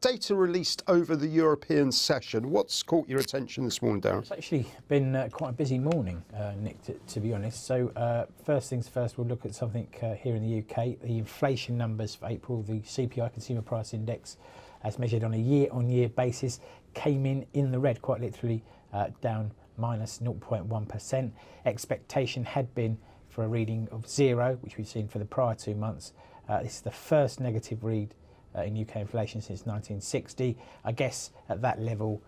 Data released over the European session. What's caught your attention this morning, Darren? It's actually been quite a busy morning, Nick, to be honest. So first things first, we'll look at something here in the UK. The inflation numbers for April, the CPI, Consumer Price Index, as measured on a year-on-year basis, came in the red, quite literally down minus 0.1%. Expectation had been for a reading of 0, which we've seen for the prior 2 months. This is the first negative read in UK inflation since 1960. I guess at that level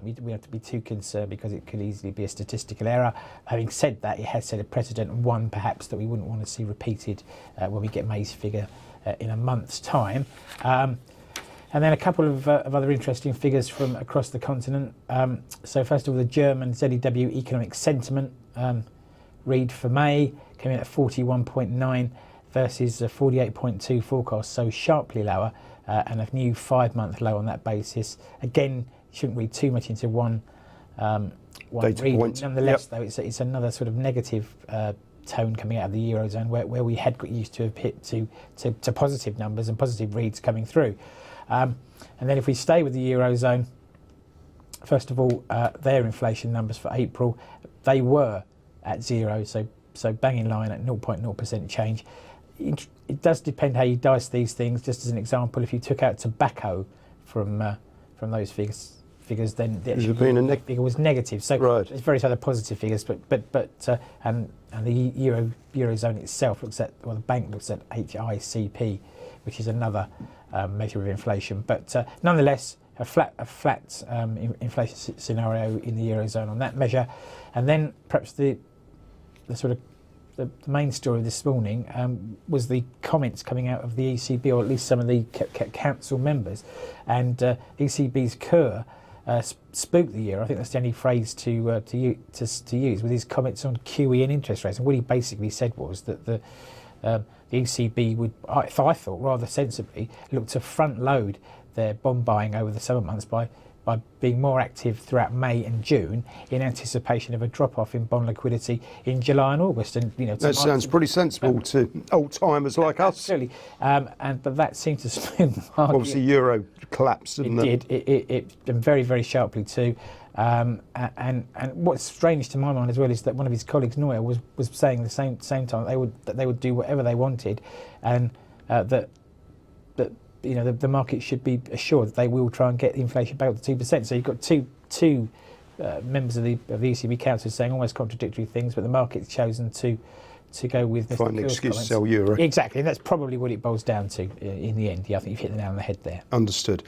we don't have to be too concerned because it could easily be a statistical error. Having said that, it has set a precedent, one perhaps that we wouldn't want to see repeated when we get May's figure in a month's time. And then a couple of other interesting figures from across the continent. So first of all, the German ZEW economic sentiment read for May came in at 41.9 versus 48.2 forecast, so sharply lower, and a new 5-month low on that basis. Again, shouldn't read too much into one read. Nonetheless, though, it's another sort of negative tone coming out of the Eurozone where we had got used to have hit to positive numbers and positive reads coming through. And then if we stay with the Eurozone, first of all, their inflation numbers for April, they were at 0, so bang in line at 0.0% change. It does depend how you dice these things. Just as an example, if you took out tobacco from those figures, then the figure was negative. So right. There's various other positive figures, and the Eurozone itself looks at, well, the bank looks at HICP, which is another measure of inflation. But nonetheless, a flat inflation scenario in the Eurozone on that measure. And then perhaps the sort of the main story this morning was the comments coming out of the ECB, or at least some of the council members. And ECB's Kerr spooked the euro. I think that's the only phrase to use, with his comments on QE and interest rates. And what he basically said was that the ECB would, I thought rather sensibly, look to front load their bond buying over the summer months by being more active throughout May and June in anticipation of a drop-off in bond liquidity in July and August. And that sounds pretty sensible to old-timers like us. Absolutely, but that seemed to spook the market. Obviously, euro collapsed, didn't it? It very, very sharply too. And what's strange to my mind as well is that one of his colleagues, Neuer, was saying the same time that they would do whatever they wanted, and that the market should be assured that they will try and get the inflation back up to 2%. So you've got two members of the ECB Council saying almost contradictory things, but the market's chosen to go with Mr. Find an excuse to sell euro. Exactly, and that's probably what it boils down to in the end. Yeah, I think you've hit the nail on the head there. Understood.